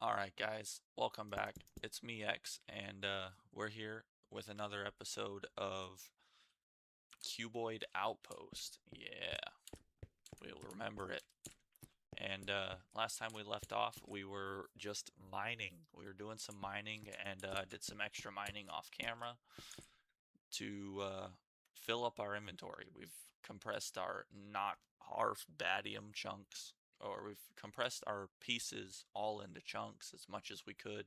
Alright guys, welcome back. It's me X and we're here with another episode of Cuboid Outpost. Yeah, we'll remember it. And last time we left off, we were just mining. We were doing some mining and did some extra mining off camera to fill up our inventory. We've compressed our not half badium chunks, or we've compressed our pieces all into chunks as much as we could,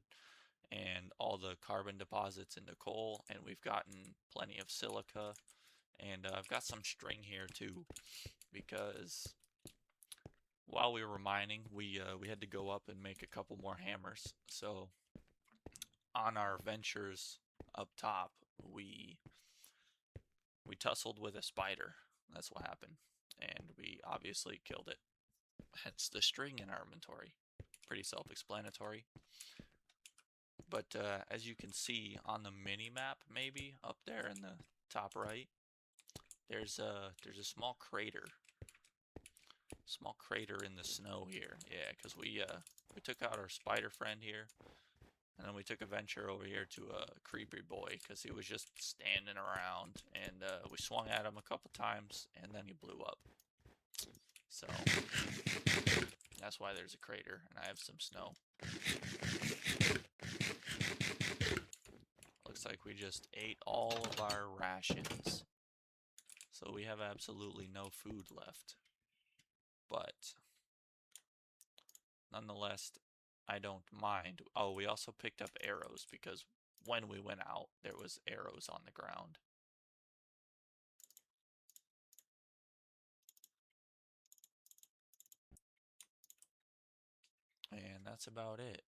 and all the carbon deposits into coal, and we've gotten plenty of silica, and I've got some string here too, because while we were mining, we had to go up and make a couple more hammers. So on our ventures up top, we tussled with a spider. That's what happened, and we obviously killed it. Hence the string in our inventory. Pretty self-explanatory. But as you can see on the mini map, maybe up there in the top right, there's a small crater in the snow here. Yeah, because we took out our spider friend here, and then we took a venture over here to a creepy boy because he was just standing around, and we swung at him a couple times, and then he blew up. So that's why there's a crater, and I have some snow. Looks like we just ate all of our rations. So we have absolutely no food left. But nonetheless, I don't mind. Oh, we also picked up arrows because when we went out, there was arrows on the ground. And that's about it.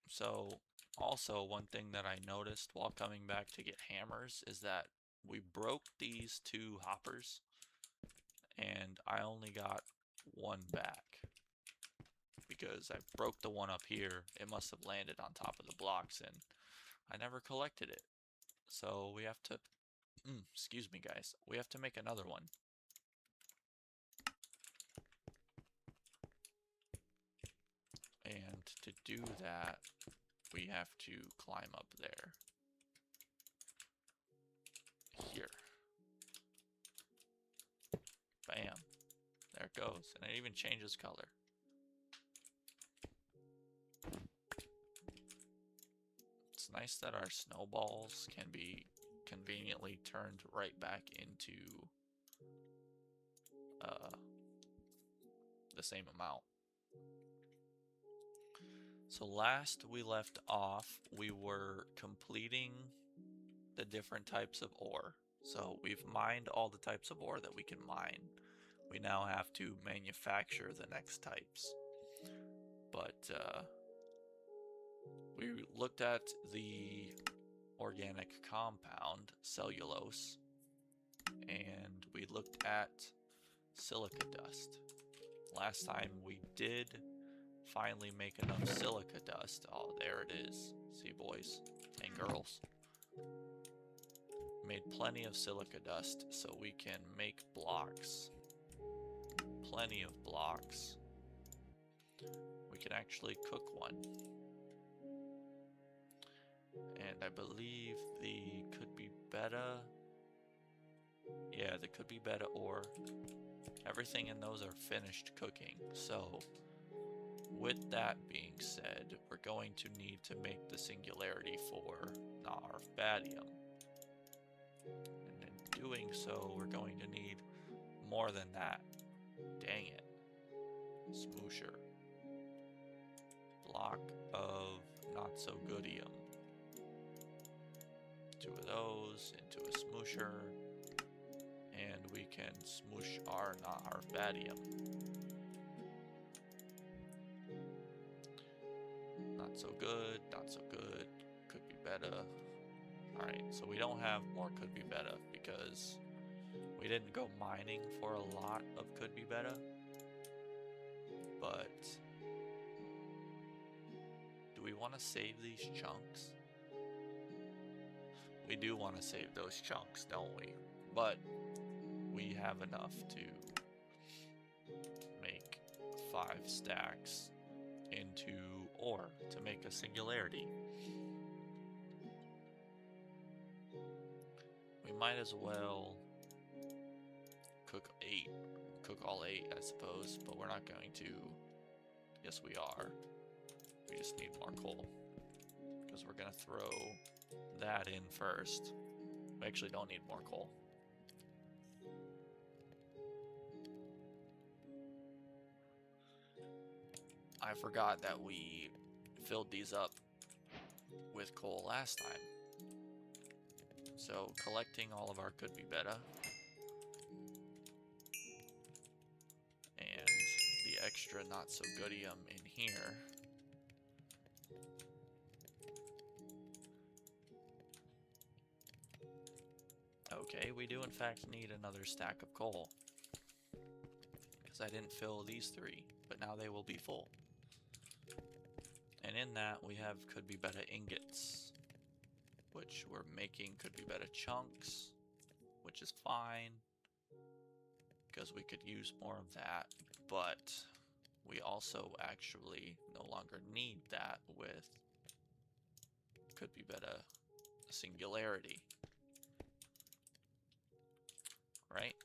So, also, one thing that I noticed while coming back to get hammers is that we broke these two hoppers, and I only got one back because I broke the one up here. It must have landed on top of the blocks, and I never collected it. So we have to, excuse me guys, we have to make another one. And to do that, we have to climb up there. Here. Bam. There it goes. And it even changes color. It's nice that our snowballs can be conveniently turned right back into the same amount. So last we left off, we were completing the different types of ore. So we've mined all the types of ore that we can mine. We now have to manufacture the next types. But we looked at the organic compound, cellulose, and we looked at silica dust. Last time we did finally make enough silica dust. Oh, there it is. See, boys and girls. Made plenty of silica dust so we can make blocks. Plenty of blocks. We can actually cook one. And I believe the could be better. Yeah, the could be better ore. Everything in those are finished cooking. So with that being said, we're going to need to make the singularity for Narvbadium. And in doing so, we're going to need more than that. Dang it. Smoosher. Block of not so goodium. Two of those into a smoosher. And we can smoosh our Narvbadium. Not so good, not so good, could be better. Alright, so we don't have more could be better because we didn't go mining for a lot of could be better. But do we want to save these chunks? We do want to save those chunks, don't we? But we have enough to make 5 stacks into 4 to make a singularity. We might as well cook all 8, I suppose, but we're not going to. Yes, we are. We just need more coal, because we're gonna throw that in first. We actually don't need more coal. I forgot that we filled these up with coal last time. So collecting all of our could be better. And the extra not so goodium in here. Okay, we do in fact need another stack of coal, because I didn't fill these 3, but now they will be full. And in that we have could be better ingots, which we're making could be better chunks, which is fine, because we could use more of that, but we also actually no longer need that with could be better singularity. Right?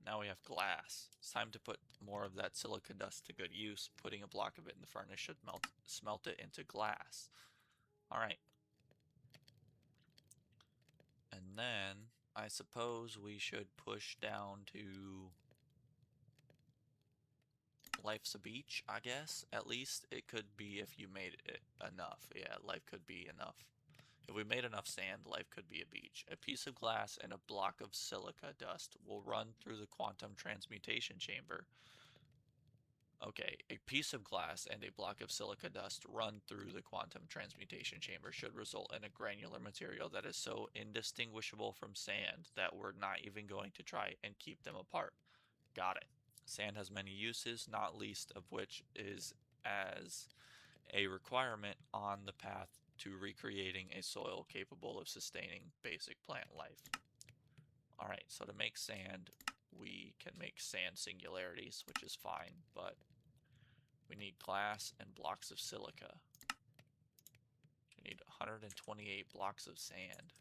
Now we have glass. It's time to put more of that silica dust to good use. Putting a block of it in the furnace should smelt it into glass. Alright. And then I suppose we should push down to life's a beach, I guess. At least it could be if you made it enough. Yeah, life could be enough. If we made enough sand, life could be a beach. A piece of glass and a block of silica dust will run through the quantum transmutation chamber. Okay, a piece of glass and a block of silica dust run through the quantum transmutation chamber should result in a granular material that is so indistinguishable from sand that we're not even going to try and keep them apart. Got it. Sand has many uses, not least of which is as a requirement on the path to recreating a soil capable of sustaining basic plant life. Alright, so to make sand, we can make sand singularities, which is fine, but we need glass and blocks of silica. We need 128 blocks of sand.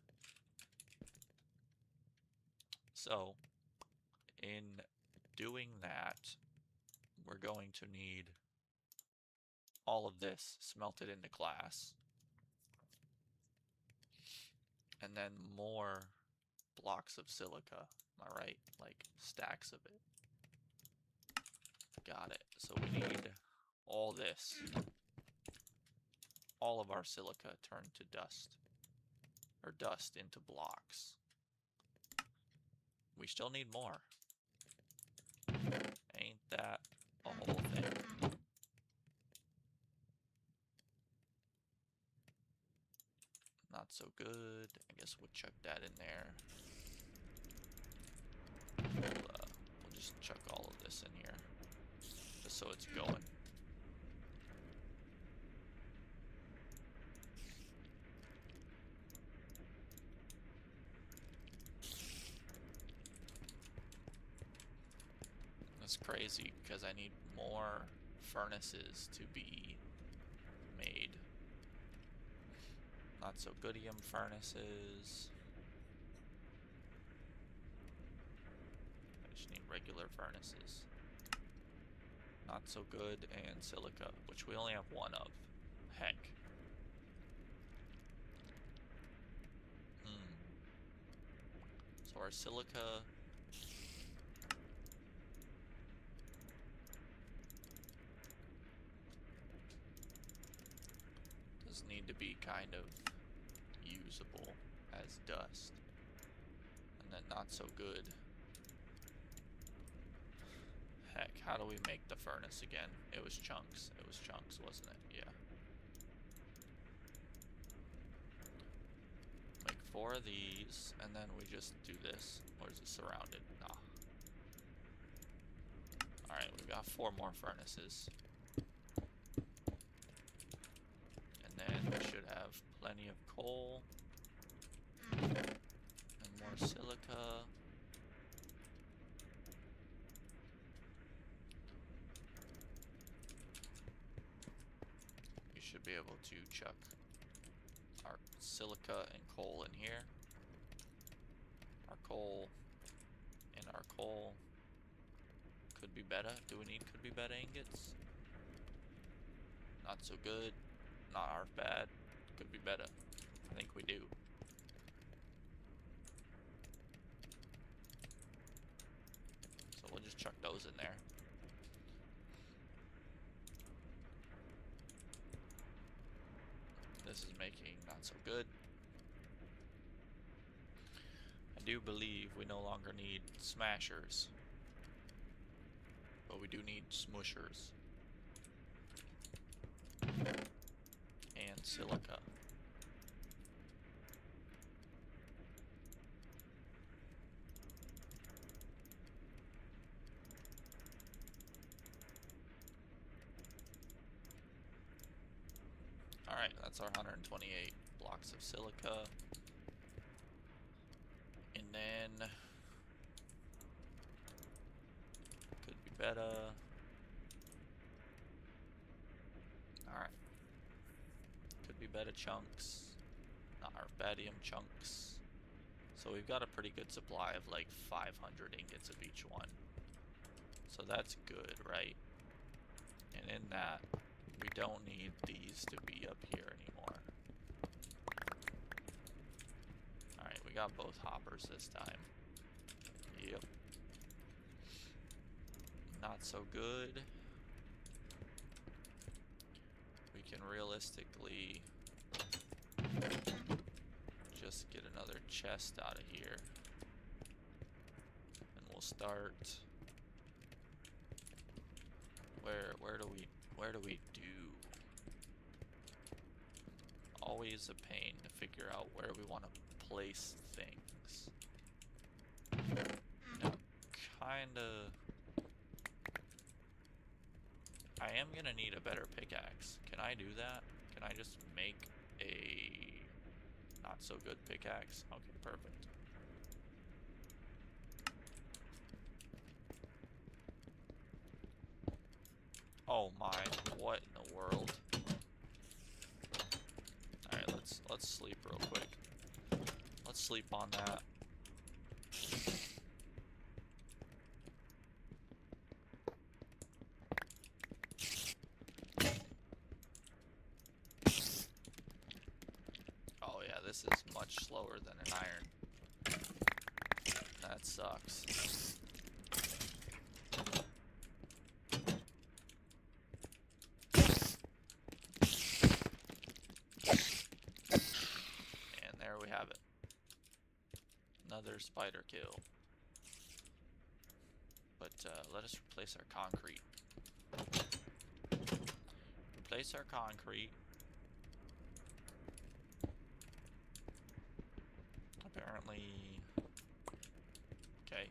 So, in doing that, we're going to need all of this smelted into glass. And then more blocks of silica. Am I right? Like stacks of it. Got it. So we need all this. All of our silica turned to dust. Or dust into blocks. We still need more. Ain't that a whole thing? Not so good. I guess we'll chuck that in there. We'll just chuck all of this in here. Just so it's going. That's crazy because I need more furnaces to be made. Not so goodium furnaces. I just need regular furnaces. Not so good and silica, which we only have one of. Heck. So our silica does need to be kind of usable as dust. And then not so good. Heck, how do we make the furnace again? It was chunks. It was chunks, wasn't it? Yeah. Make 4 of these, and then we just do this. Or is it surrounded? Nah. Alright, we've got 4 more furnaces. And then we should have plenty of coal. And more silica. should be able to chuck our silica and coal in here. Our coal and our coal. Could be better. Do we need could be better ingots? Not so good. Not half bad. Could be better. I think we do. So we'll just chuck those in there. This is making not so good. I do believe we no longer need smashers. But we do need smushers. And silica. Alright, that's our 128 blocks of silica. And then could be better. Alright. Could be better chunks. Not our badium chunks. So we've got a pretty good supply of like 500 ingots of each one. So that's good, right? And in that, we don't need these to be up here anymore. Alright, we got both hoppers this time. Yep. Not so good. We can realistically just get another chest out of here. And we'll start. Where do we do? Always a pain to figure out where we want to place things. Now, kinda. I am gonna need a better pickaxe. Can I do that? Can I just make a not so good pickaxe? Okay, perfect. Oh my, what in the world? Alright, let's sleep real quick. Let's sleep on that. Oh yeah, this is much slower than an iron. That sucks. And there we have it. Another spider kill. But let us replace our concrete. Replace our concrete. Apparently. Okay.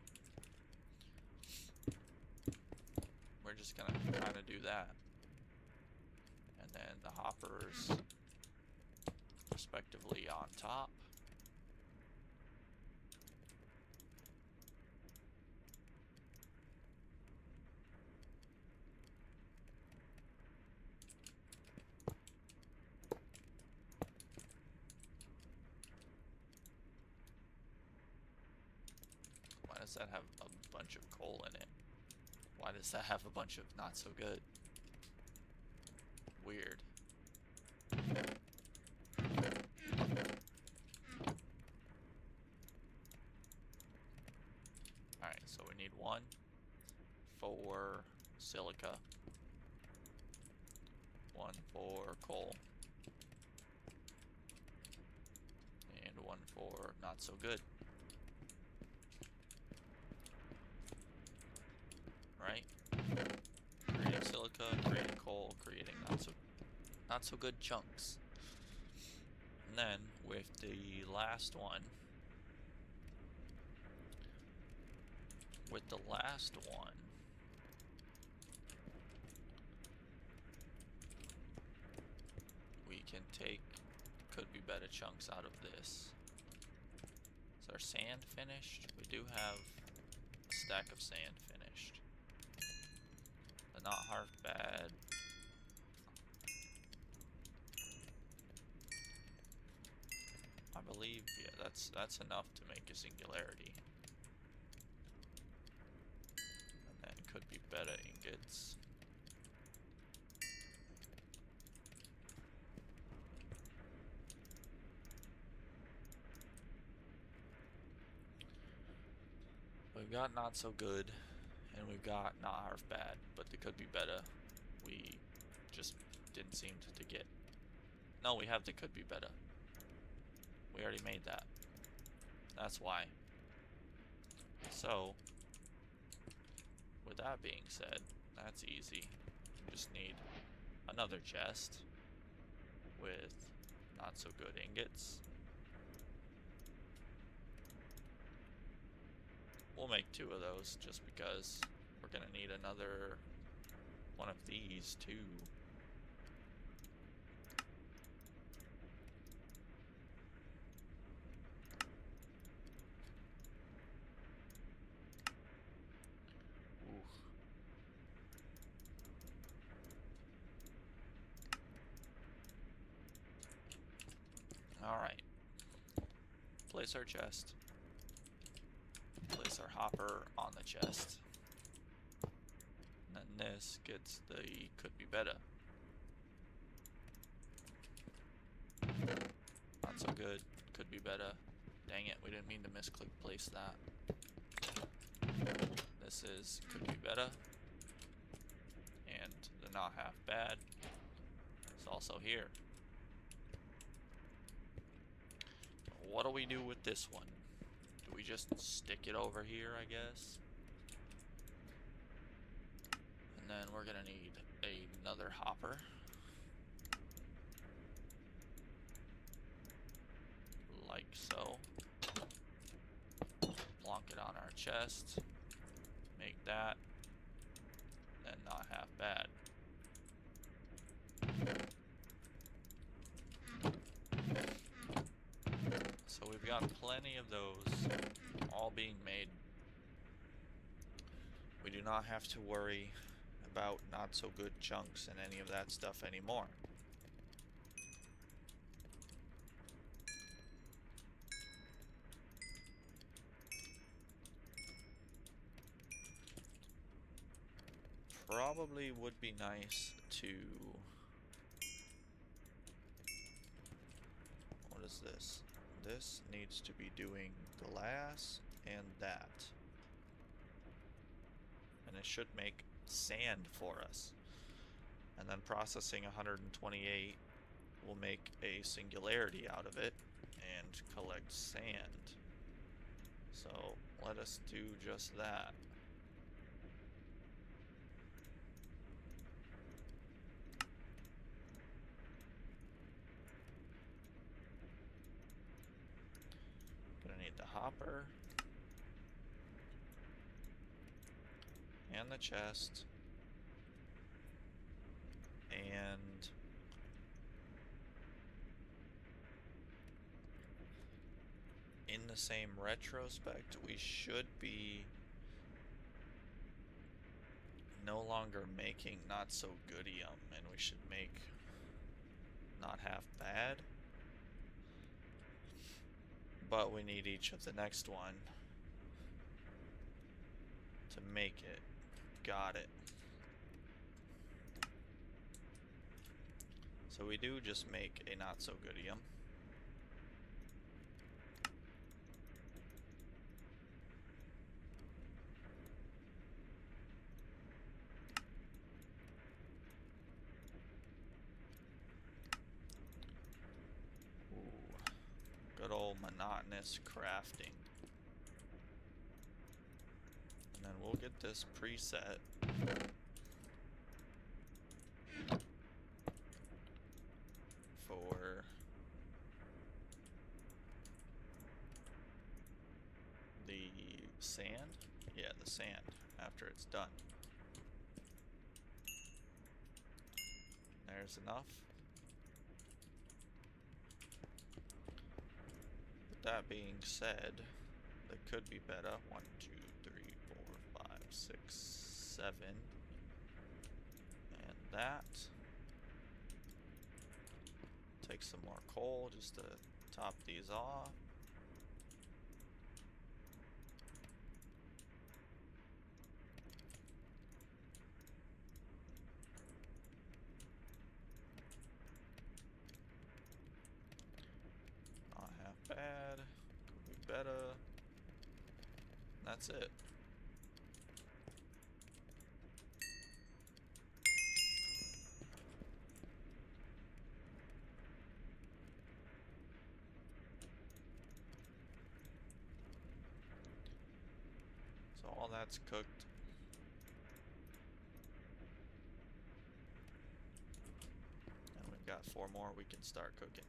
We're just gonna kind of do that. And then the hoppers respectively on top. Why does that have a bunch of coal in it? Why does that have a bunch of not so good? Weird. Alright, so we need 1 for silica, 1 for coal, and 1 for not so good. Right? Creating silica, creating coal, creating not so good chunks. And then with the last one, we can take could be better chunks out of this. Is our sand finished? We do have a stack of sand finished. But not half bad. believe, yeah, that's enough to make a singularity. And then could be beta ingots. We've got not so good, and we've got not half bad, but they could be better. We just didn't seem to get. No, we have the could be better. We already made that. That's why. So, with that being said, that's easy. We just need another chest with not so good ingots. We'll make 2 of those just because we're gonna need another one of these too. Ooh. Alright. Place our chest. Place our hopper on the chest. And then this gets the could be better. Not so good. Could be better. Dang it, we didn't mean to misclick place that. This is could be better. And the not half bad is also here. What do we do with this one? Do we just stick it over here, I guess? And then we're gonna need another hopper. Like so. Plonk it on our chest. Make that. Then not half bad. So we've got plenty of those all being made. We do not have to worry about not so good chunks and any of that stuff anymore. Probably would be nice to... What is this? This needs to be doing glass and that. And it should make sand for us. And then processing 128 will make a singularity out of it and collect sand. So let us do just that. Gonna need the hopper and the chest and in the same retrospect we should be no longer making not so goodium, and we should make not half bad. But we need each of the next one to make it. Got it. So we do just make a not so goodium. Good old monotonous crafting. And then we'll get this preset. For the sand? Yeah, the sand after it's done. There's enough. That being said, that could be better. 1, 2, 3, 4, 5, 6, 7. And that. Take some more coal just to Top these off. Not half bad. Could be better. That's it. So all that's cooked. And we've got 4 more we can start cooking.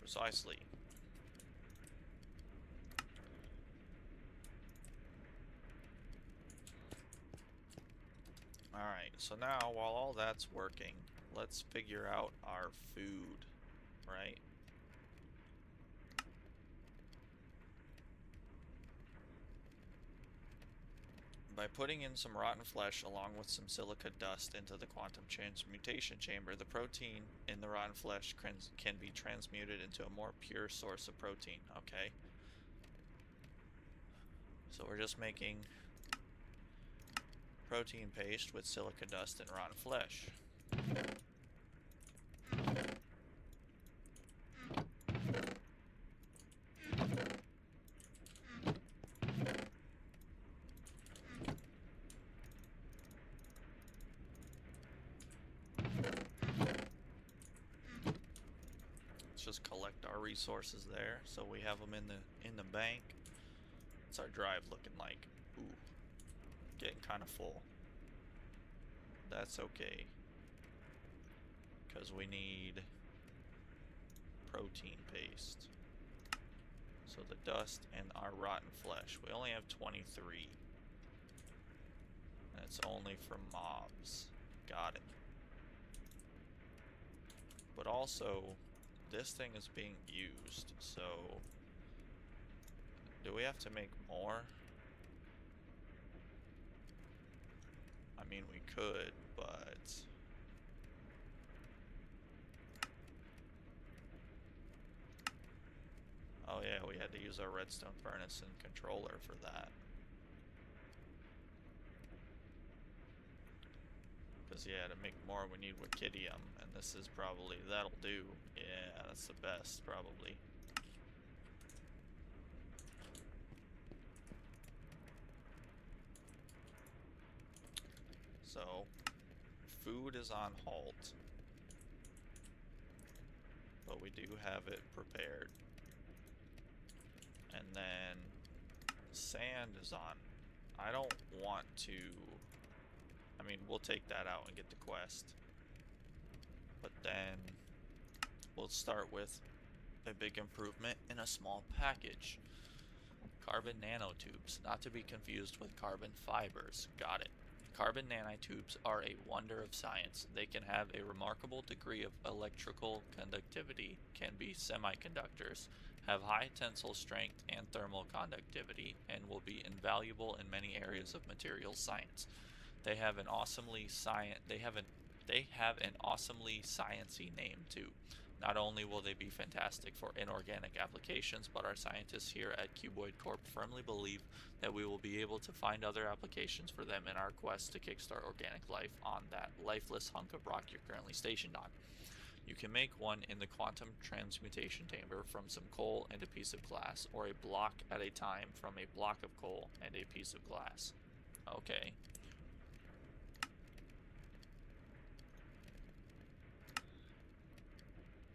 Precisely. Alright, so now while all that's working, let's figure out our food, right? By putting in some rotten flesh along with some silica dust into the quantum transmutation chamber, the protein in the rotten flesh can be transmuted into a more pure source of protein, okay? So we're just making protein paste with silica dust and rotten flesh. Let's just collect our resources there so we have them in the bank. What's our drive looking like? Ooh, getting kind of full. That's okay, because we need protein paste. So the dust and our rotten flesh. We only have 23. And it's only for mobs. Got it. But also, this thing is being used, so do we have to make more? I mean, we could, but oh yeah, we had to use our redstone furnace and controller for that. Because yeah, to make more we need wickidium, and this is probably, that'll do. Yeah, that's the best, probably. So, food is on halt, but we do have it prepared. And then sand is on. I don't want to, I mean, we'll take that out and get the quest. But then we'll start with a big improvement in a small package. Carbon nanotubes, not to be confused with carbon fibers. Got it. Carbon nanotubes are a wonder of science. They can have a remarkable degree of electrical conductivity, can be semiconductors, have high tensile strength and thermal conductivity, and will be invaluable in many areas of materials science. They have an awesomely sciencey name too. Not only will they be fantastic for inorganic applications, but our scientists here at Cuboid Corp firmly believe that we will be able to find other applications for them in our quest to kickstart organic life on that lifeless hunk of rock you're currently stationed on. You can make one in the quantum transmutation chamber from some coal and a piece of glass, or a block at a time from a block of coal and a piece of glass. Okay.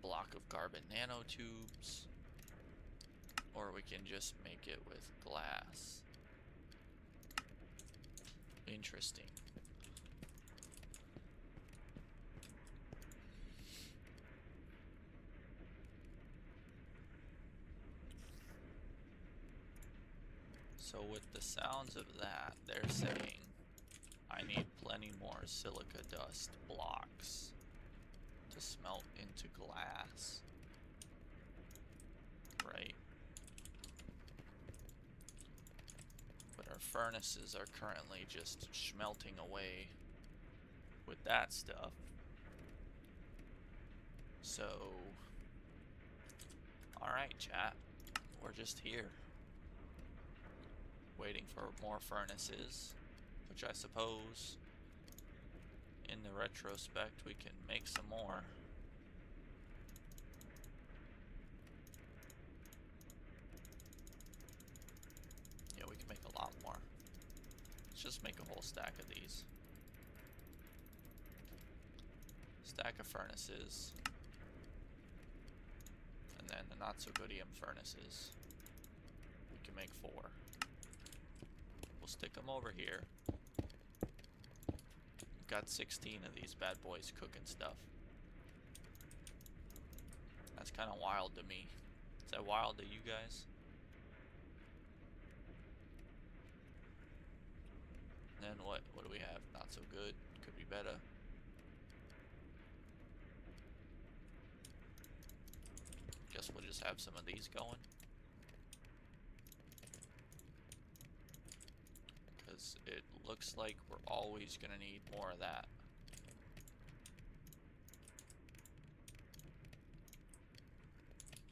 Block of carbon nanotubes, or we can just make it with glass. Interesting. So with the sounds of that, they're saying I need plenty more silica dust blocks to smelt into glass, right? But Our furnaces are currently just smelting away with that stuff. So, alright, chat. We're just here. Waiting for more furnaces, which I suppose, in the retrospect, we can make some more. Yeah, we can make a lot more. Let's just make a whole stack of these. Stack of furnaces. And then the not-so-goodium furnaces. We can make 4. We'll stick them over here. We've got 16 of these bad boys cooking stuff. That's kind of wild to me. Is that wild to you guys? And then what do we have? Not so good. Could be better. Guess we'll just have some of these going. Because it looks like we're always going to need more of that.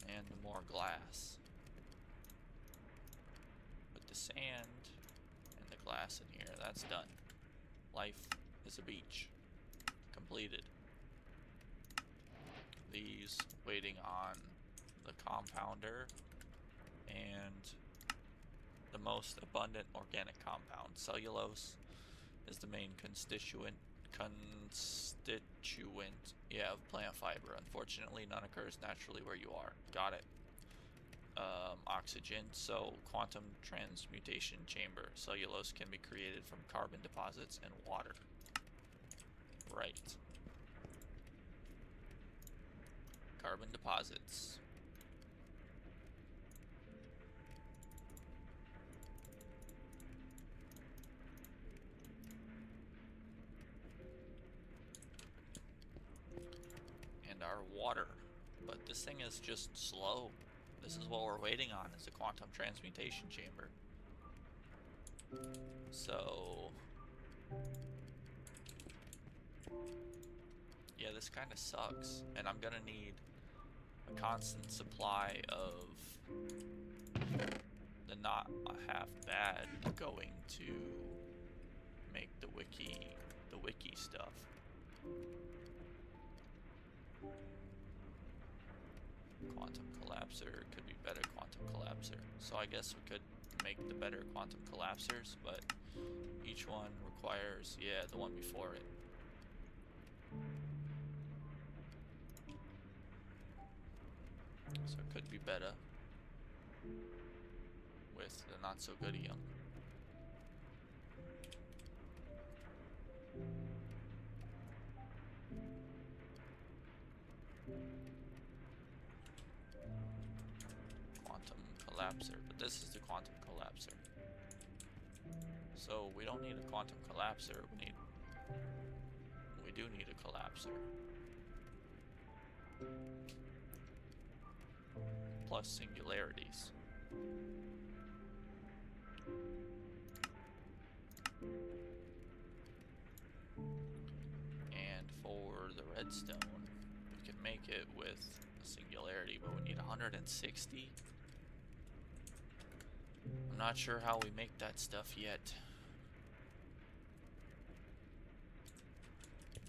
And more glass. Put the sand and the glass in here. That's done. Life is a beach. Completed. These waiting on the compounder and the most abundant organic compound. Cellulose is the main constituent of plant fiber. Unfortunately, none occurs naturally where you are. Got it. Oxygen, so quantum transmutation chamber. Cellulose can be created from carbon deposits and water. Right. Carbon deposits. And our water. But this thing is just slow. This is what we're waiting on, is the quantum transmutation chamber. So yeah, this kind of sucks. And I'm gonna need a constant supply of the not half bad going to make the wiki stuff. Quantum collapser could be better quantum collapser. So I guess we could make the better quantum collapsers, but each one requires, yeah, the one before it. So it could be better with the not so goodium. Quantum collapser, but this is the quantum collapser. So we don't need a quantum collapser, we do need a collapser. Plus singularities. And for the redstone, we can make it with a singularity, but we need 160. I'm not sure how we make that stuff yet.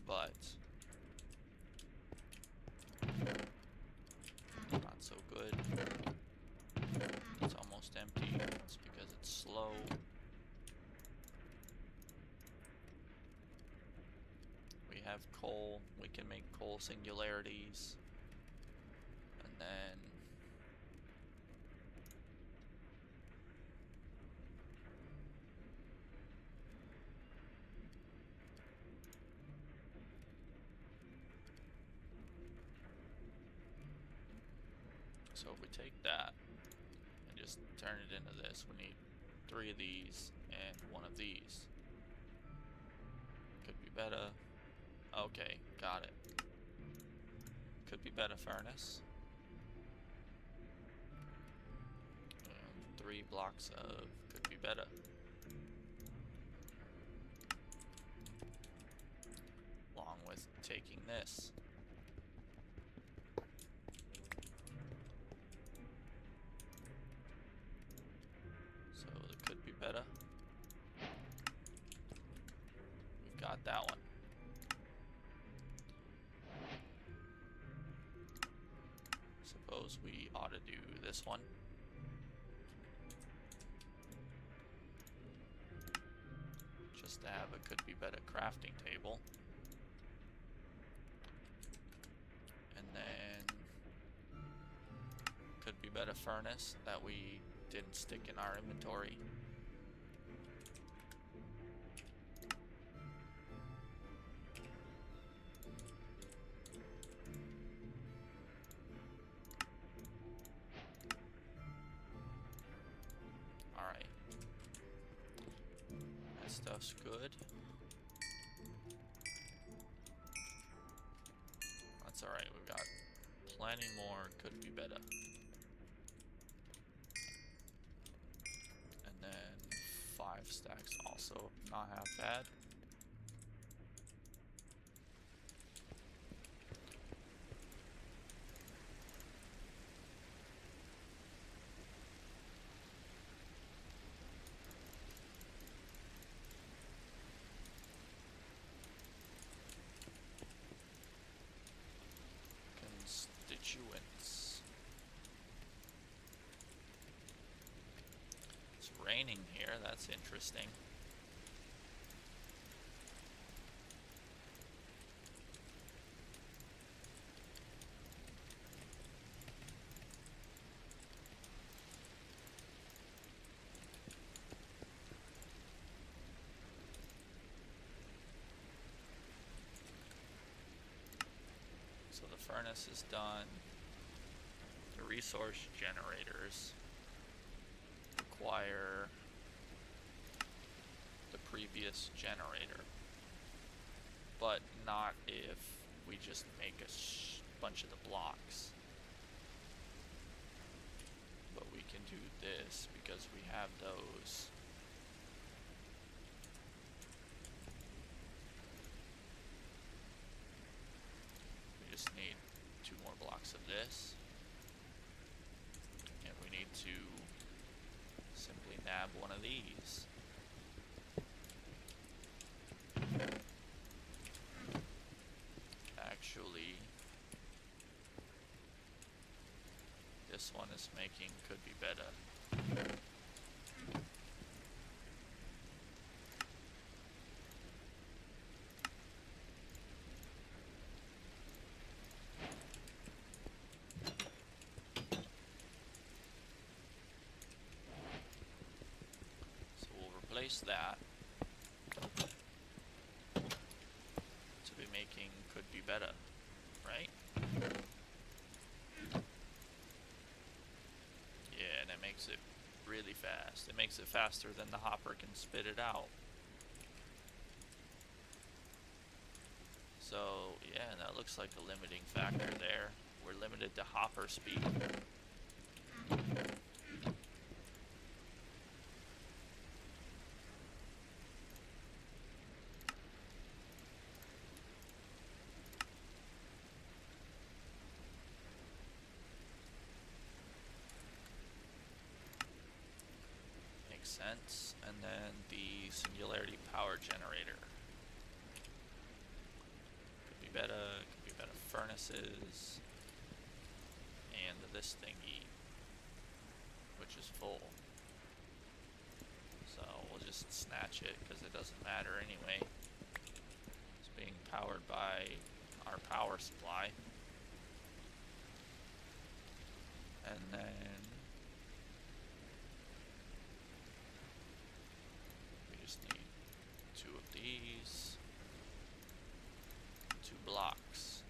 But not so good. It's almost empty. It's because it's slow. We have coal. We can make coal singularities. And then so if we take that and just turn it into this, we need 3 of these and 1 of these. Could be better. Okay, got it. Could be better furnace. And 3 blocks of could be better. with taking this. So it could be better. We've got that one. Suppose we ought to do this one. Just to have a could be better crafting table. And then could be better furnace that we didn't stick in our inventory. Alright. That stuff's good. That's alright, we've got plenty more, could be better. And then 5 stacks, also not half bad. Constituents. It's raining here, that's interesting. So the furnace is done. The resource generators require the previous generator, but not if we just make a bunch of the blocks. But we can do this because we have those. We just need 2 more blocks of this. And we need to simply nab one of these. Actually, this one is making could be better. So we'll replace that to be making could be better, right? Yeah, and it makes it really fast. It makes it faster than the hopper can spit it out. So, yeah, that looks like a limiting factor there. We're limited to hopper speed. Makes sense. And then the singularity power generator. Could be better furnaces. And this thingy, which is full. So we'll just snatch it because it doesn't matter anyway. It's being powered by our power supply. And then we just need 2 of these, 2 blocks.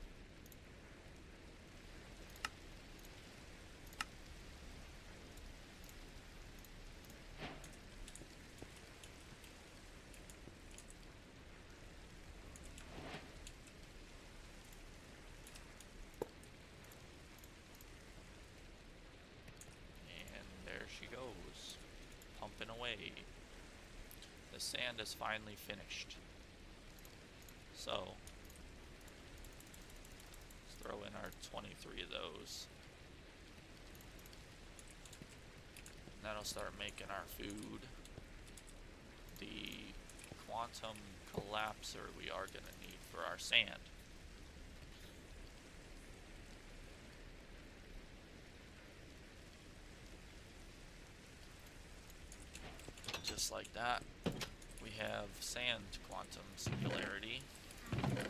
She goes, pumping away. The sand is finally finished. So, throw in our 23 of those. And that'll start making our food. The quantum collapser we are going to need for our sand. Just like that, we have sand quantum singularity. And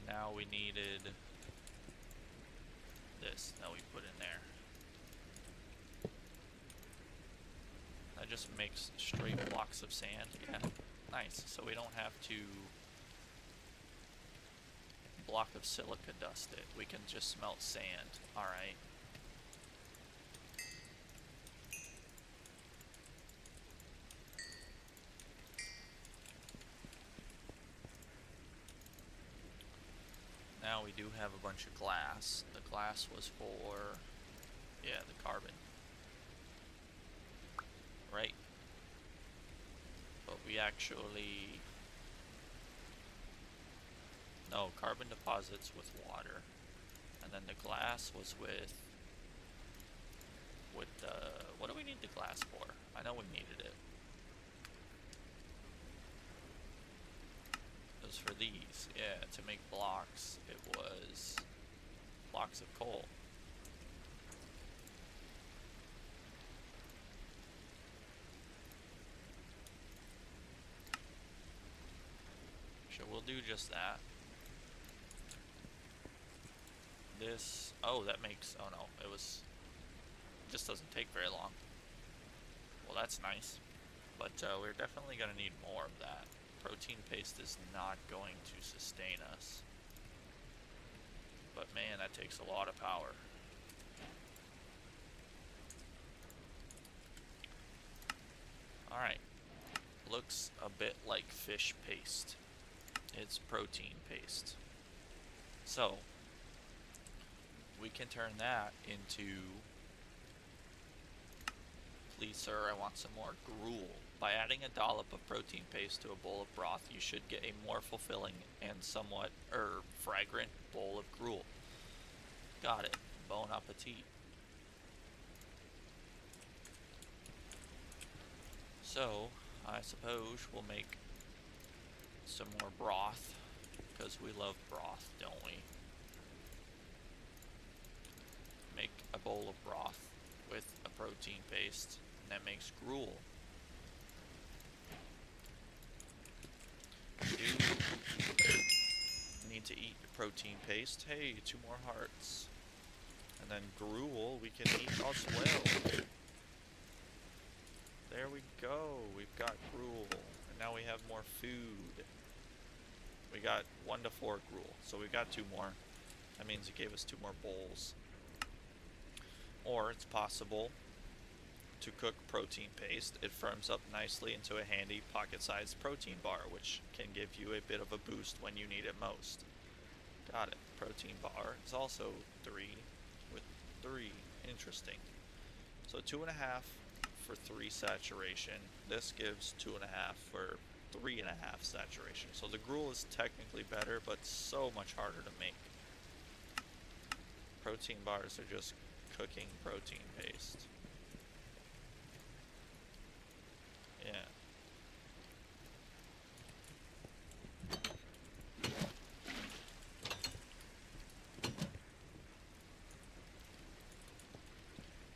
now we needed this that we put in there. That just makes straight blocks of sand. Yeah, nice. So we don't have to block of silica dust it. We can just smelt sand. Alright. Now we do have a bunch of glass. The glass was for, yeah, the carbon. Right. But we actually, no, carbon deposits with water. And then the glass was with what do we need the glass for? I know we needed it. It was for these, yeah, to make blocks. It was blocks of coal. So we'll do just that. This, oh, that makes, oh no, it just doesn't take very long. Well, that's nice. But we're definitely going to need more of that. Protein paste is not going to sustain us. But man, that takes a lot of power. Alright. Looks a bit like fish paste. It's protein paste. So, we can turn that into, please sir, I want some more gruel. By adding a dollop of protein paste to a bowl of broth, you should get a more fulfilling and somewhat fragrant bowl of gruel. Got it. Bon appetit. So, I suppose we'll make some more broth, because we love broth, don't we? Make a bowl of broth with a protein paste, and that makes gruel. We need to eat protein paste. Hey, 2 more hearts. And then gruel we can eat as well. There we go. We've got gruel. And now we have more food. We got 1 to 4 gruel. So we got 2 more. That means it gave us 2 more bowls. Or it's possible to cook protein paste. It firms up nicely into a handy pocket-sized protein bar, which can give you a bit of a boost when you need it most. Got it. Protein bar is also 3 with 3. Interesting. So 2.5 for 3 saturation. This gives 2.5 for 3.5 saturation. So the gruel is technically better, but so much harder to make. Protein bars are just cooking protein paste. Yeah.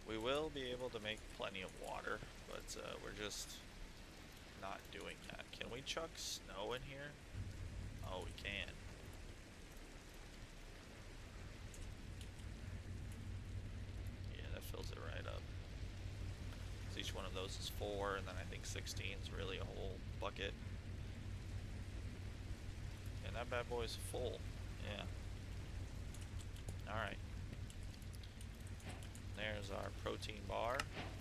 We will be able to make plenty of water, but we're just not doing that. Can we chuck snow in here? Oh, we can. Yeah, that fills it right up. So each one of those is 4, and then I think 16 is really a whole bucket. And that bad boy is full. Yeah. Alright. There's our protein bar.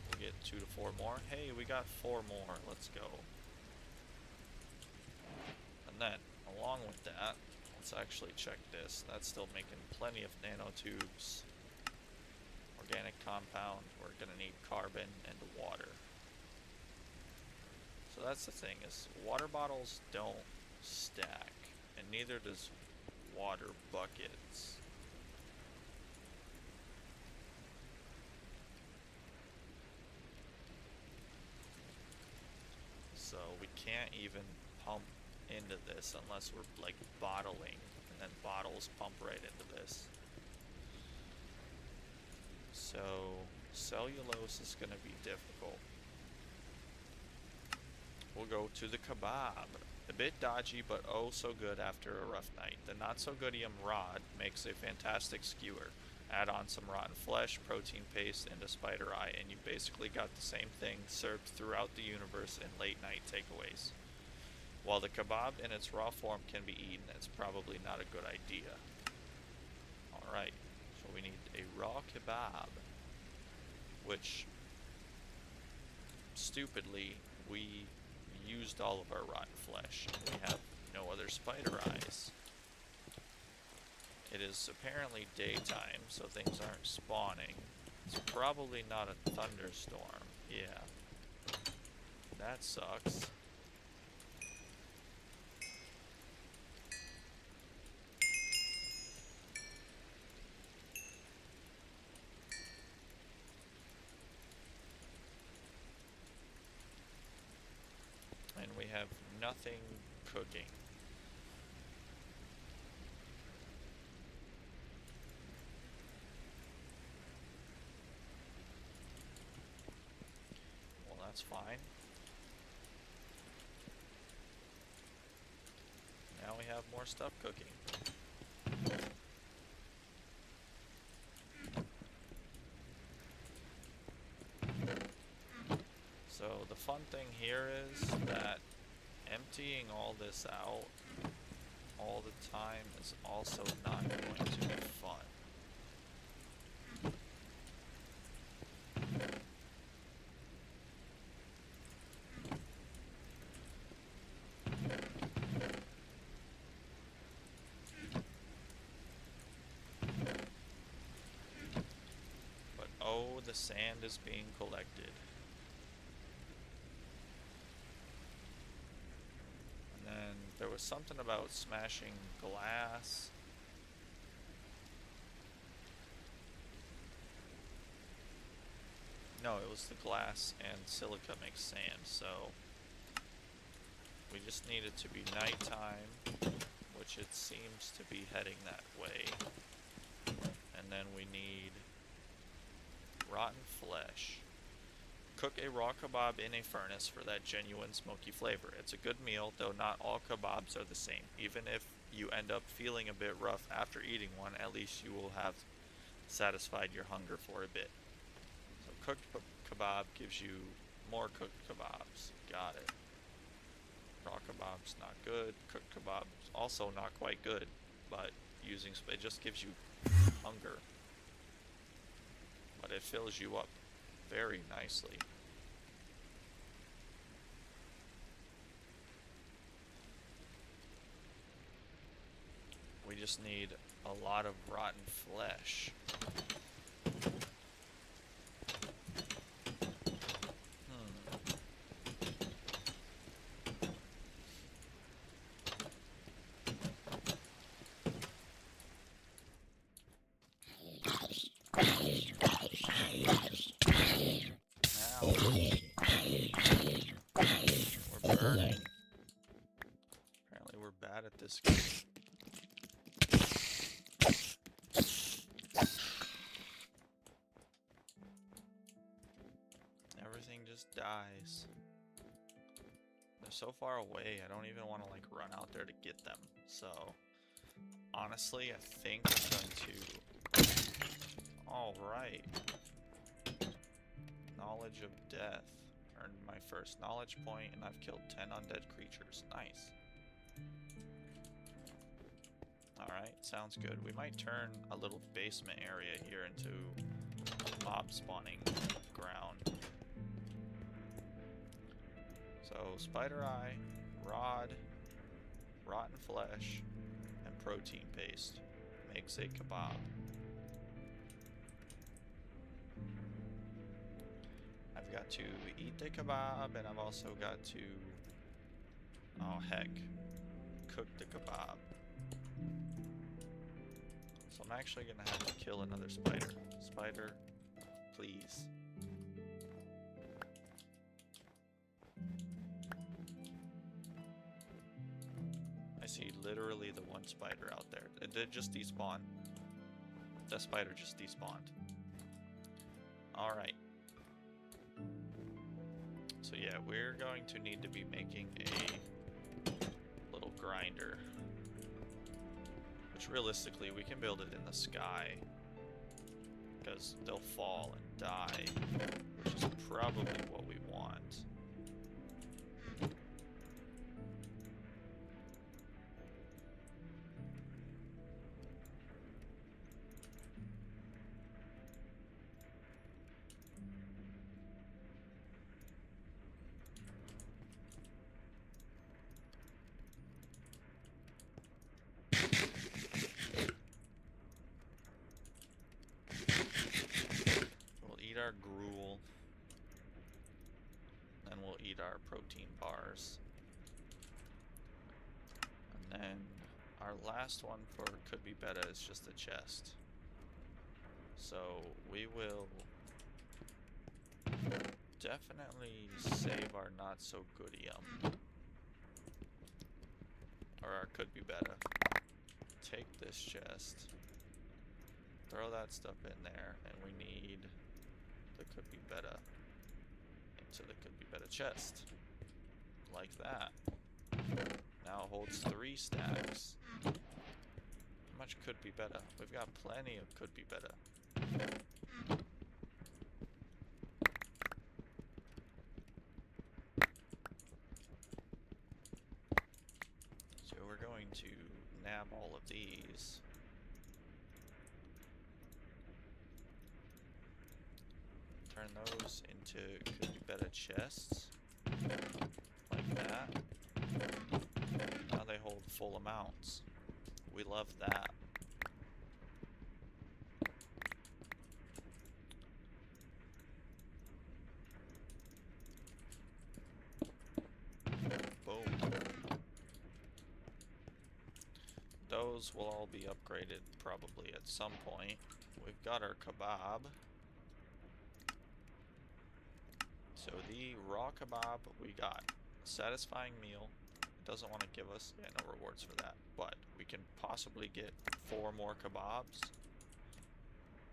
We'll get 2 to 4 more. Hey, we got 4 more. Let's go. And then, along with that, let's actually check this. That's still making plenty of nanotubes. Organic compound. We're going to need carbon and water. So that's the thing, is water bottles don't stack. And neither does water buckets. So we can't even pump into this unless we're like bottling, and then bottles pump right into this. So cellulose is going to be difficult. We'll go to the kebab. A bit dodgy, but oh so good after a rough night. The not-so-goodium rod makes a fantastic skewer. Add on some rotten flesh, protein paste, and a spider eye, and you basically got the same thing served throughout the universe in late-night takeaways. While the kebab in its raw form can be eaten, it's probably not a good idea. Alright, so we need a raw kebab, which, stupidly, we used all of our rotten flesh. We have no other spider eyes. It is apparently daytime, so things aren't spawning. It's probably not a thunderstorm. Yeah. That sucks. And we have nothing cooking. Well, that's fine. Now we have more stuff cooking. So the fun thing here is that emptying all this out all the time is also not going to be fun. But oh, the sand is being collected. And then there was something about smashing glass. No, it was the glass and silica makes sand, so we just need it to be nighttime, which it seems to be heading that way. And then we need rotten flesh. Cook a raw kebab in a furnace for that genuine smoky flavor. It's a good meal, though not all kebabs are the same. Even if you end up feeling a bit rough after eating one, at least you will have satisfied your hunger for a bit. So cooked kebab gives you more cooked kebabs. Got it. Raw kebab's not good. Cooked kebab's also not quite good, but it just gives you hunger. But it fills you up very nicely. We just need a lot of rotten flesh. We're burning. Apparently we're bad at this game. Everything just dies. They're so far away, I don't even want to like run out there to get them. So, honestly, I think I'm going to... Alright. Knowledge of death. Earned my first knowledge point, and I've killed 10 undead creatures. Nice. Alright, sounds good. We might turn a little basement area here into mob spawning ground. So, spider eye, rod, rotten flesh, and protein paste makes a kebab. I've got to eat the kebab, and I've also got to, oh heck, cook the kebab. So I'm actually gonna have to kill another spider. Spider, please. I see literally the one spider out there. It did just despawn. That spider just despawned. Alright. So yeah, we're going to need to be making a little grinder. Which realistically, we can build it in the sky. Because they'll fall and die. Which is probably what we want. Our gruel, then we'll eat our protein bars, and then our last one for could be better is just a chest. So we will definitely save our not so goodium, or our could be better. Take this chest, throw that stuff in there, and we need the could be better into the could be better chest, like that. Now it holds 3 stacks. How much could be better? We've got plenty of could be better. So we're going to nab all of these. Turn those into could be better chests, like that. Now they hold full amounts. We love that. Boom. Those will all be upgraded probably at some point. We've got our kebab. So the raw kebab, we got a satisfying meal. It doesn't want to give us no rewards for that, but we can possibly get 4 more kebabs.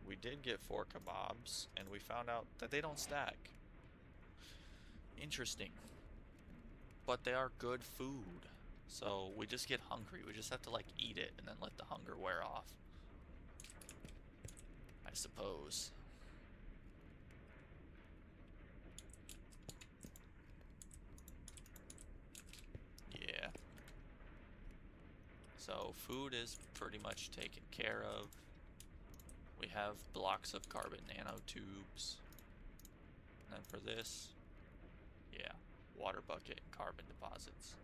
We did get 4 kebabs, and we found out that they don't stack. Interesting. But they are good food. So we just get hungry. We just have to like eat it and then let the hunger wear off, I suppose. So food is pretty much taken care of. We have blocks of carbon nanotubes. And then for this, yeah, water bucket and carbon deposits.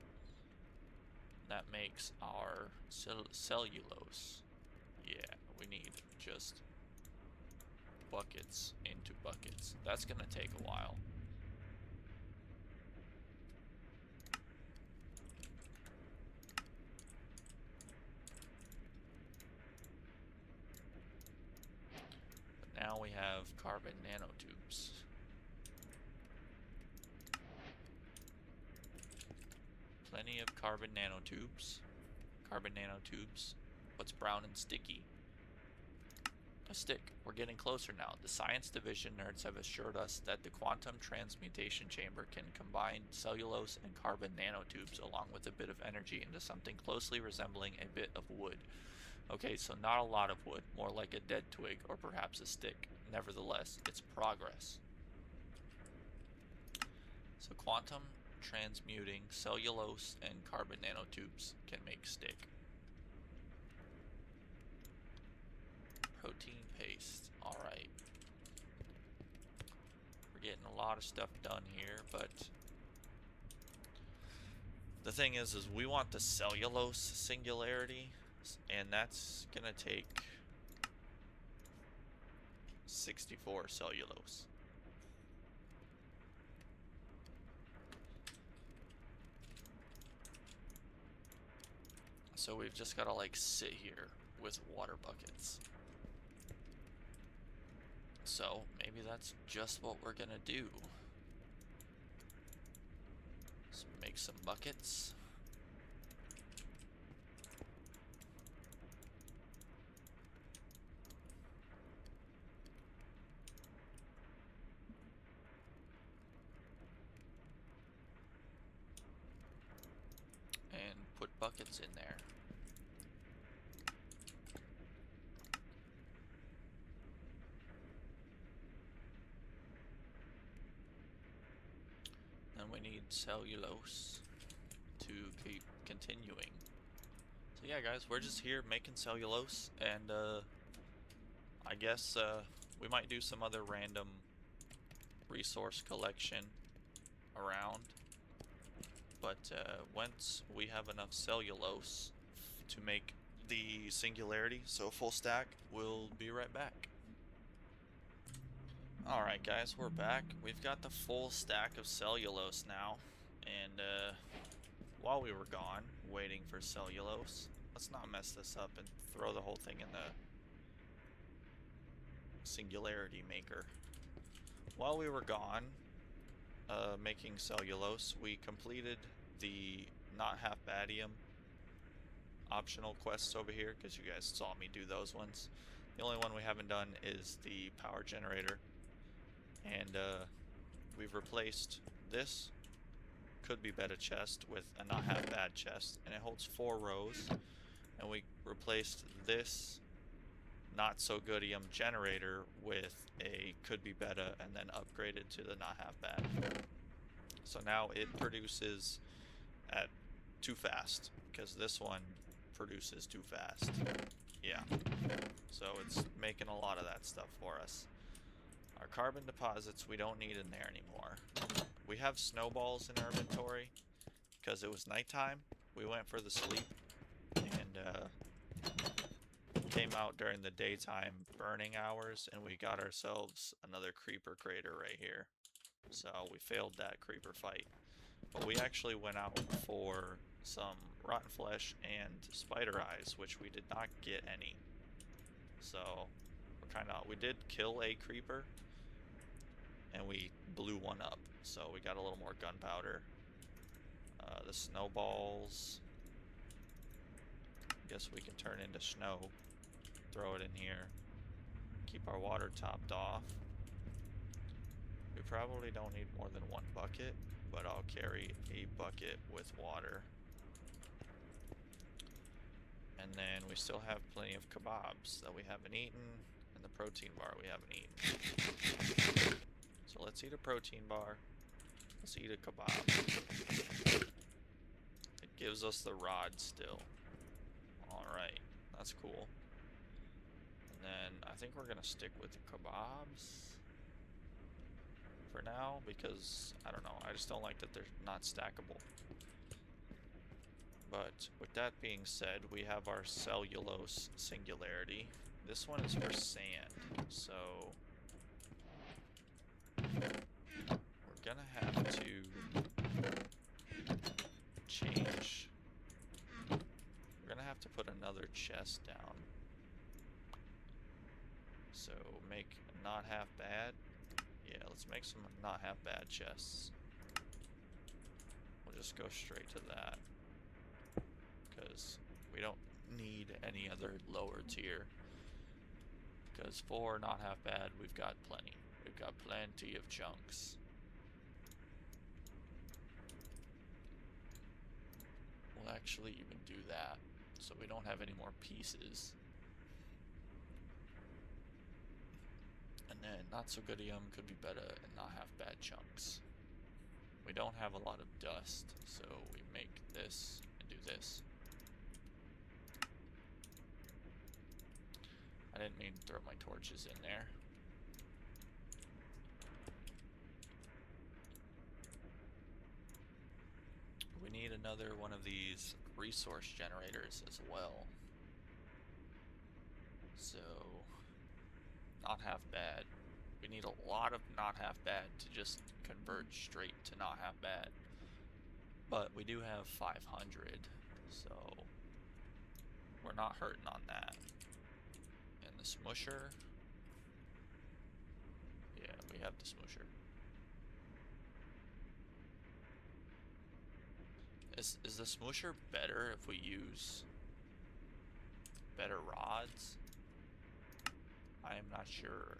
That makes our cellulose. Yeah, we need just buckets into buckets. That's gonna take a while. Now we have carbon nanotubes. Plenty of carbon nanotubes. Carbon nanotubes. What's brown and sticky? A stick. We're getting closer now. The science division nerds have assured us that the quantum transmutation chamber can combine cellulose and carbon nanotubes along with a bit of energy into something closely resembling a bit of wood. Okay, so not a lot of wood, more like a dead twig or perhaps a stick. Nevertheless, it's progress. So quantum transmuting cellulose and carbon nanotubes can make stick. Protein paste. Alright. We're getting a lot of stuff done here, but the thing is we want the cellulose singularity, and that's gonna take 64 cellulose. So we've just gotta like sit here with water buckets. So maybe that's just what we're gonna do. Let's make some buckets. And put buckets in there. Then we need cellulose to keep continuing. So yeah, guys, we're just here making cellulose, and I guess we might do some other random resource collection around. But once we have enough cellulose to make the singularity, so full stack, we'll be right back. Alright guys, we're back. We've got the full stack of cellulose now, and while we were gone, waiting for cellulose, let's not mess this up and throw the whole thing in the singularity maker. While we were gone, making cellulose, we completed the not half badium optional quests over here, because you guys saw me do those ones. The only one we haven't done is the power generator, and we've replaced this could be better chest with a not half bad chest, and it holds 4 rows, and we replaced this not so goodium generator with a could be better, and then upgraded to the not half bad. So now it produces at too fast, because this one produces too fast. Yeah, so it's making a lot of that stuff for us. Our carbon deposits we don't need in there anymore. We have snowballs in our inventory because it was nighttime. We went for the sleep and came out during the daytime burning hours, and we got ourselves another creeper crater right here. So we failed that creeper fight. But we actually went out for some rotten flesh and spider eyes, which we did not get any. So we did kill a creeper, and we blew one up, so we got a little more gunpowder. The snowballs, I guess we can turn into snow, throw it in here, keep our water topped off. We probably don't need more than 1 bucket, but I'll carry a bucket with water. And then we still have plenty of kebabs that we haven't eaten, and the protein bar we haven't eaten. So let's eat a protein bar. Let's eat a kebab. It gives us the rod still. Alright, that's cool. And then I think we're gonna stick with the kebabs for now, because I don't know, I just don't like that they're not stackable. But with that being said, we have our cellulose singularity. This one is for sand, so we're gonna have to change. We're gonna have to put another chest down. So make not half bad. Yeah, let's make some not half bad chests. We'll just go straight to that, because we don't need any other lower tier. Because for not half bad, we've got plenty. We've got plenty of chunks. We'll actually even do that, so we don't have any more pieces. And then not so goodium could be better and not half bad chunks. We don't have a lot of dust, so we make this and do this. I didn't mean to throw my torches in there. We need another one of these resource generators as well. So, not half bad. We need a lot of not half bad to just convert straight to not half bad. But we do have 500, so we're not hurting on that. And the smusher. Yeah, we have the smusher. Is the smusher better if we use better rods? I am not sure.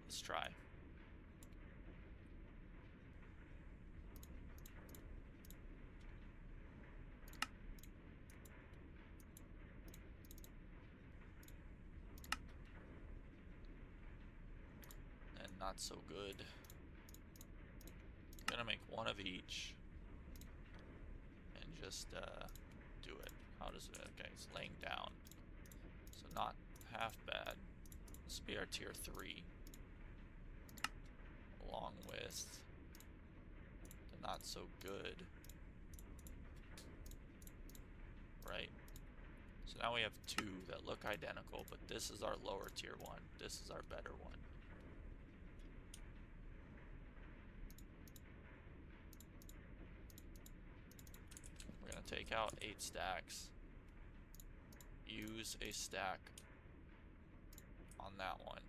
Let's try. And not so good. I'm gonna make one of each and just do it. How does it? Okay, it's laying down, so not half bad. This will be our tier 3, along with the not so good. Right. So now we have 2 that look identical, but this is our lower tier 1. This is our better one. We're gonna take out 8 stacks. Use a stack on that one.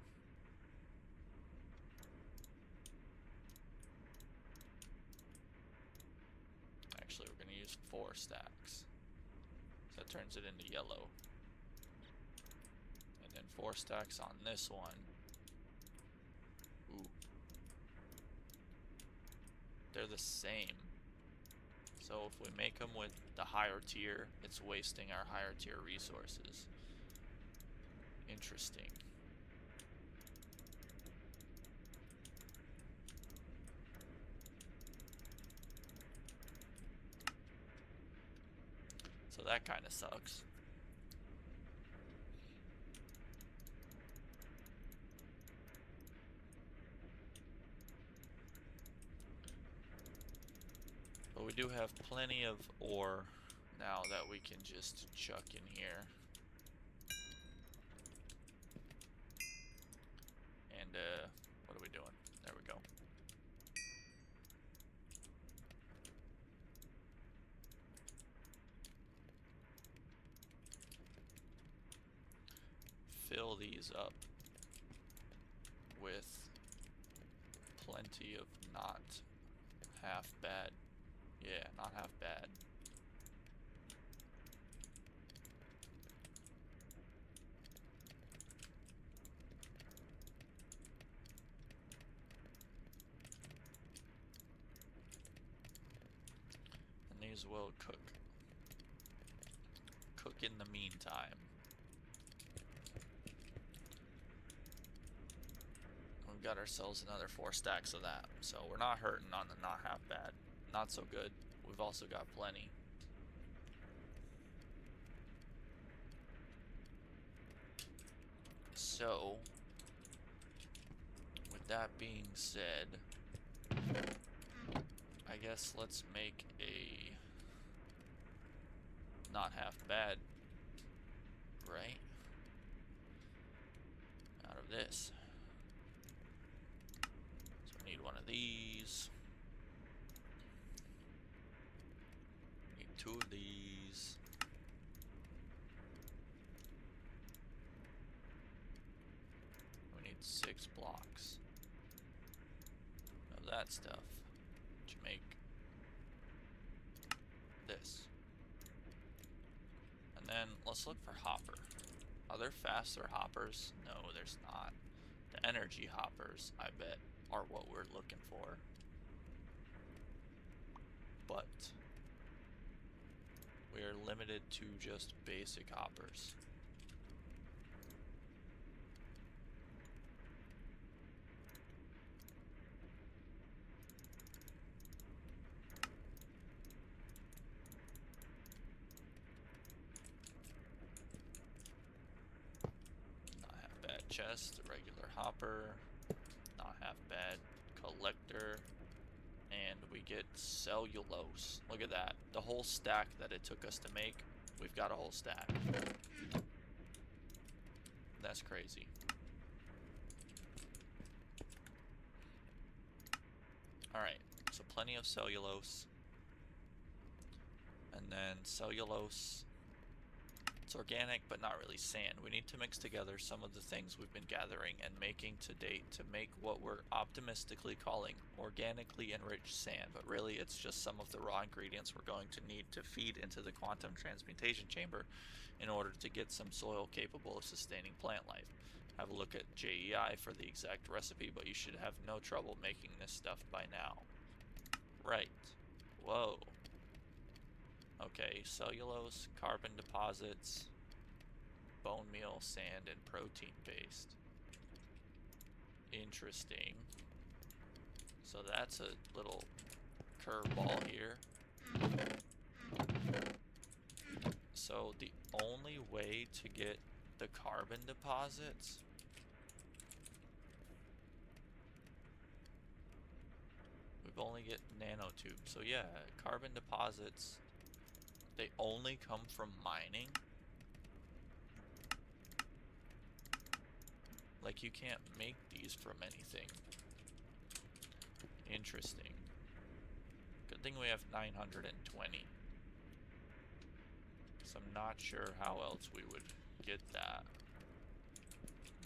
Actually, we're gonna use 4 stacks. So that turns it into yellow. And then 4 stacks on this one. Ooh. They're the same. So if we make them with the higher tier, it's wasting our higher tier resources. Interesting. So that kind of sucks. But we do have plenty of ore now that we can just chuck in here. And what are we doing? There we go. Fill these up with plenty of not half bad. Yeah, not half bad. And these will cook. Cook in the meantime. We've got ourselves another 4 stacks of that. So we're not hurting on the not half bad. Not so good. We've also got plenty. So, with that being said, I guess let's make a not half bad, right? Out of this. So we need one of these. We need 2 of these. We need 6 blocks of that stuff to make this. And then let's look for hopper. Are there faster hoppers? No, there's not. The energy hoppers, I bet, are what we're looking for. But we are limited to just basic hoppers. Not half bad chest, a regular hopper, not half bad collector, and we get cellulose. Look at that. The whole stack that it took us to make, we've got a whole stack. That's crazy. Alright, so plenty of cellulose. And then cellulose, it's organic but not really sand. We need to mix together some of the things we've been gathering and making to date to make what we're optimistically calling organically enriched sand, but really it's just some of the raw ingredients we're going to need to feed into the quantum transmutation chamber in order to get some soil capable of sustaining plant life. Have a look at JEI for the exact recipe, but you should have no trouble making this stuff by now. Right. Whoa. Okay, cellulose, carbon deposits, bone meal, sand, and protein paste. Interesting. So that's a little curveball here. So the only way to get the carbon deposits we've only get nanotubes. So yeah, carbon deposits, they only come from mining. Like, you can't make these from anything. Interesting. Good thing we have 920. So I'm not sure how else we would get that.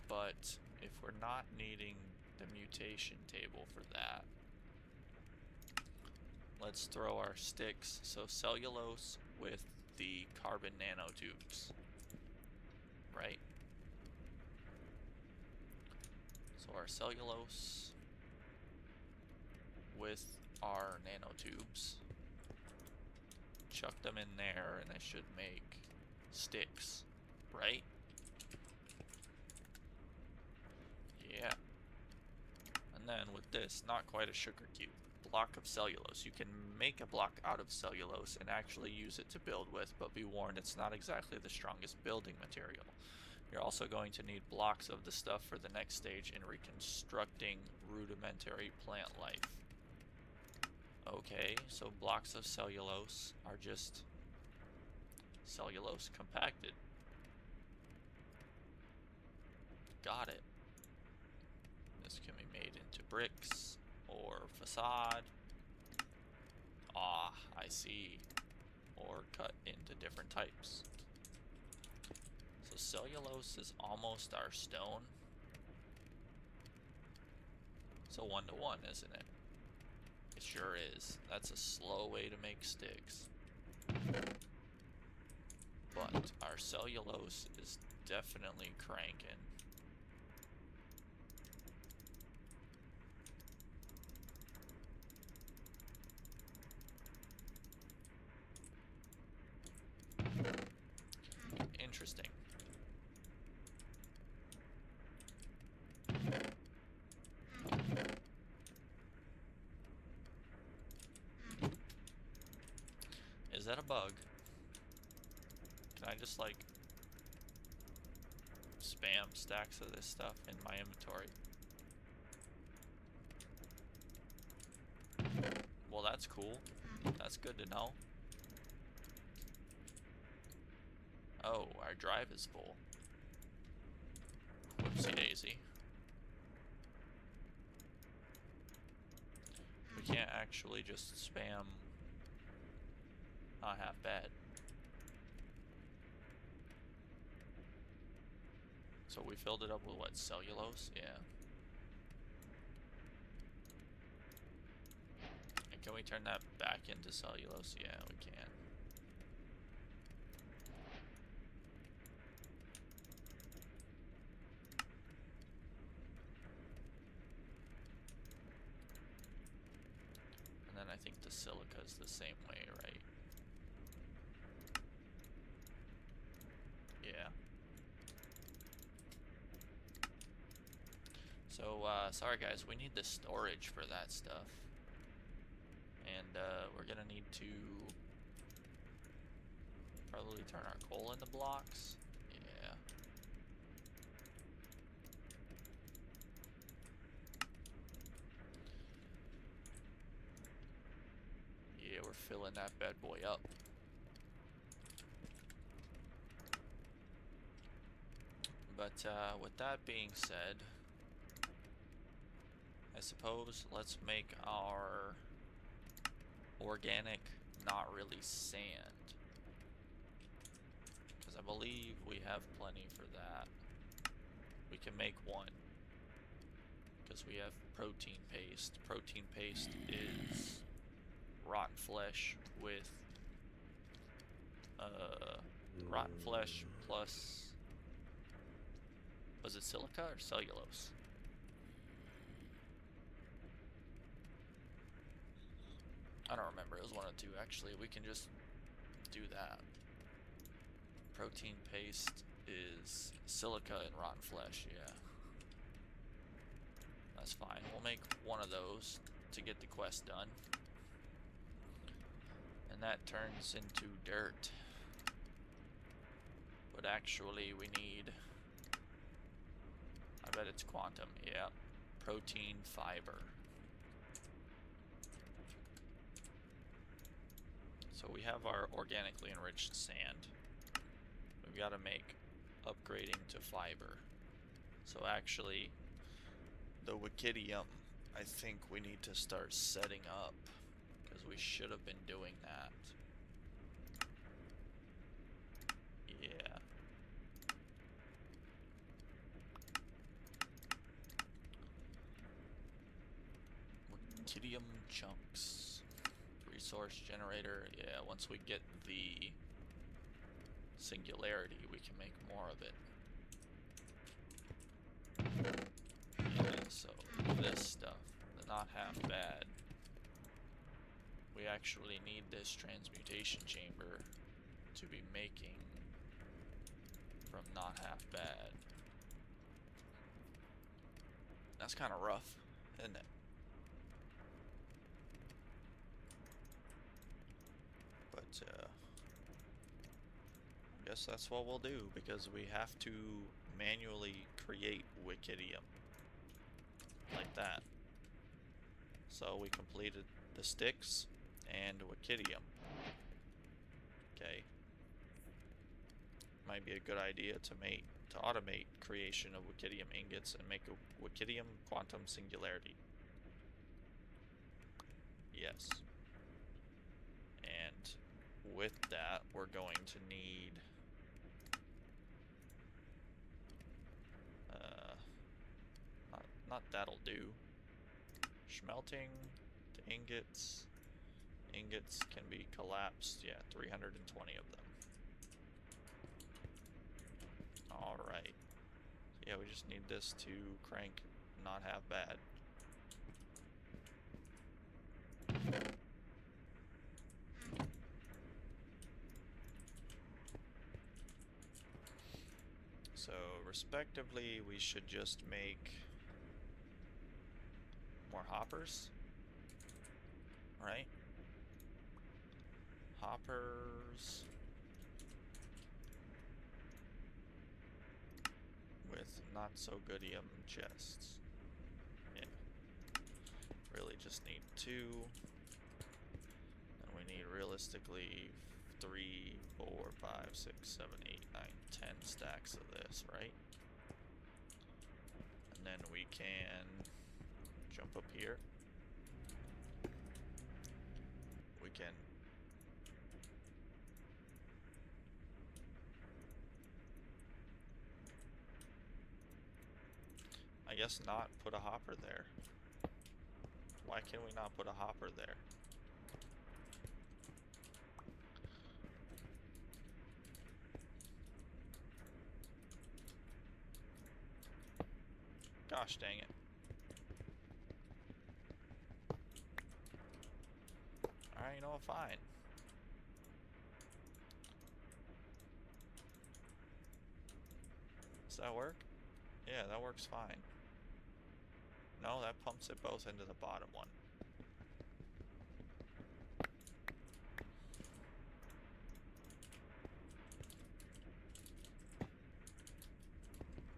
But if we're not needing the mutation table for that, let's throw our sticks. So cellulose with the carbon nanotubes, right? So our cellulose with our nanotubes, chuck them in there and they should make sticks, right? Yeah. And then with this, not quite a sugar cube, block of cellulose. You can make a block out of cellulose and actually use it to build with, but be warned, it's not exactly the strongest building material. You're also going to need blocks of the stuff for the next stage in reconstructing rudimentary plant life. Okay, so blocks of cellulose are just cellulose compacted. Got it. This can be made into bricks or facade. Ah, I see. Or cut into different types. So cellulose is almost our stone. So 1-to-1, isn't it? It sure is. That's a slow way to make sticks. But our cellulose is definitely cranking. Interesting. Is that a bug? Can I just, like, spam stacks of this stuff in my inventory? Well, that's cool. That's good to know. Oh, our drive is full. Whoopsie daisy. We can't actually just spam. Not half bad. So we filled it up with what? Cellulose? Yeah. And can we turn that back into cellulose? Yeah, we can. And then I think the silica is the same way, right? Yeah. So, sorry guys, we need the storage for that stuff. And, we're gonna need to probably turn our coal into blocks. Yeah. Yeah, we're filling that bad boy up. But with that being said, I suppose let's make our organic not really sand, because I believe we have plenty for that. We can make one, because we have protein paste. Protein paste is rotten flesh with rotten flesh plus, was it silica or cellulose? I don't remember. It was one of the two. Actually, we can just do that. Protein paste is silica and rotten flesh. Yeah, that's fine. We'll make one of those to get the quest done. And that turns into dirt. But actually we need, I bet it's quantum, yeah. Protein fiber. So we have our organically enriched sand. We've got to make upgrading to fiber. So actually, the Wikidium, I think we need to start setting up, because we should have been doing that. Yeah. Wikidium chunks. Resource generator. Yeah, once we get the singularity, we can make more of it. Yeah, so this stuff, the not half bad. We actually need this transmutation chamber to be making from not half bad. That's kind of rough, isn't it? But I guess that's what we'll do, because we have to manually create Wikidium like that. So we completed the sticks and Wikidium. Okay. Might be a good idea to automate creation of Wikidium ingots and make a Wikidium quantum singularity. Yes. And with that, we're going to need not that'll do. Smelting to ingots. Ingots can be collapsed. Yeah, 320 of them. Alright. Yeah, we just need this to crank not half bad. So, respectively, we should just make more hoppers. Right? Hoppers with not so goodium chests. Yeah. Really just need 2. And we need realistically 3, 4, 5, 6, 7, 8, 9, 10 stacks of this, right? And then we can jump up here. We can I guess not put a hopper there. Why can we not put a hopper there? Gosh dang it. Alright, you know what, fine. Does that work? Yeah, that works fine. No, that pumps it both into the bottom one.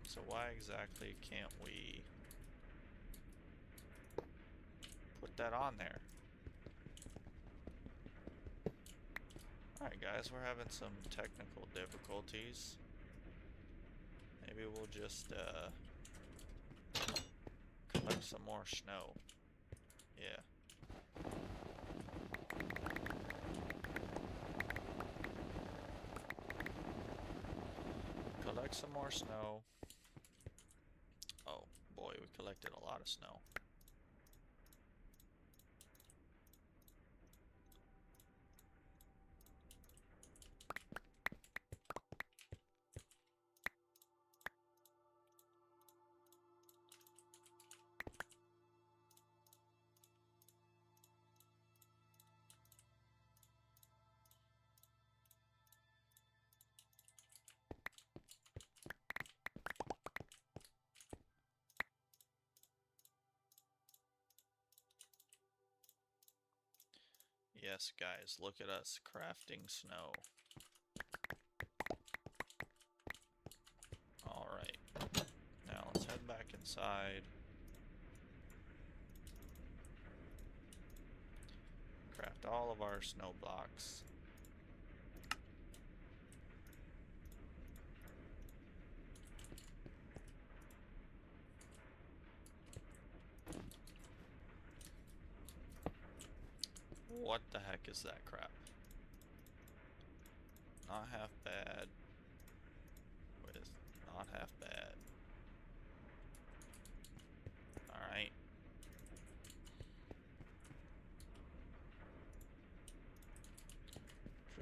So why exactly can't we put that on there? Alright guys, we're having some technical difficulties. Maybe maybe we'll just collect some more snow. Yeah. Collect some more snow. Oh boy, we collected a lot of snow. Yes, guys, look at us crafting snow. Alright, now let's head back inside. Craft all of our snow blocks. What the heck is that crap? Not half bad. With not half bad. Alright.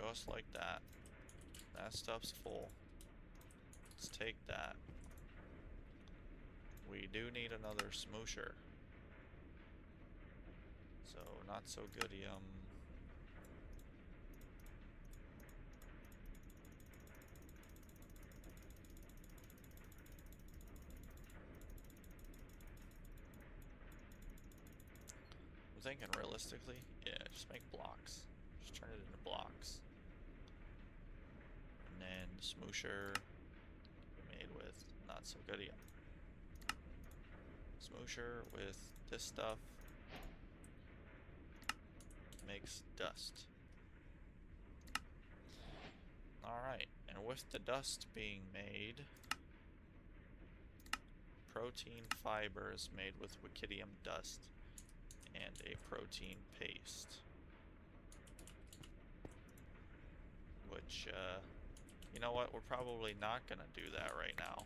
Just like that. That stuff's full. Let's take that. We do need another smoosher. So, not so goody. I'm thinking realistically, yeah, just make blocks. Just turn it into blocks. And then the smoosher made with not so goody. Smoosher with this stuff makes dust. Alright, and with the dust being made, protein fiber is made with wickidium dust and a protein paste. Which, you know what, we're probably not gonna do that right now.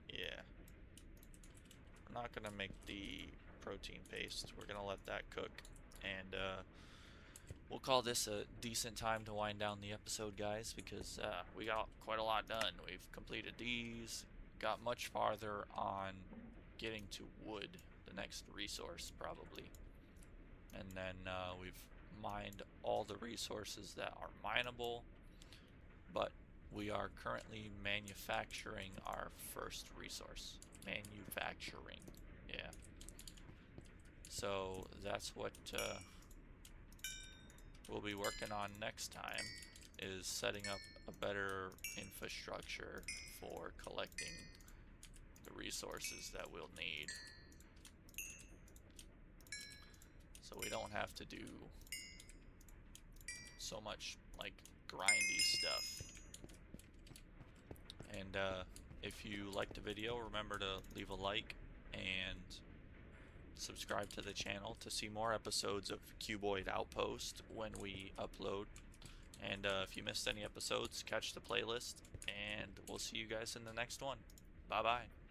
Yeah. We're not gonna make the protein paste. We're gonna let that cook. And, we'll call this a decent time to wind down the episode, guys, because we got quite a lot done. We've completed these, got much farther on getting to wood, the next resource, probably. And then we've mined all the resources that are mineable, but we are currently manufacturing our first resource. Manufacturing, yeah. So that's what we'll be working on next time, is setting up a better infrastructure for collecting the resources that we'll need, so we don't have to do so much like grindy stuff. And if you liked the video, remember to leave a like and subscribe to the channel to see more episodes of Cuboid Outpost when we upload. And if you missed any episodes, catch the playlist, and we'll see you guys in the next one. Bye bye.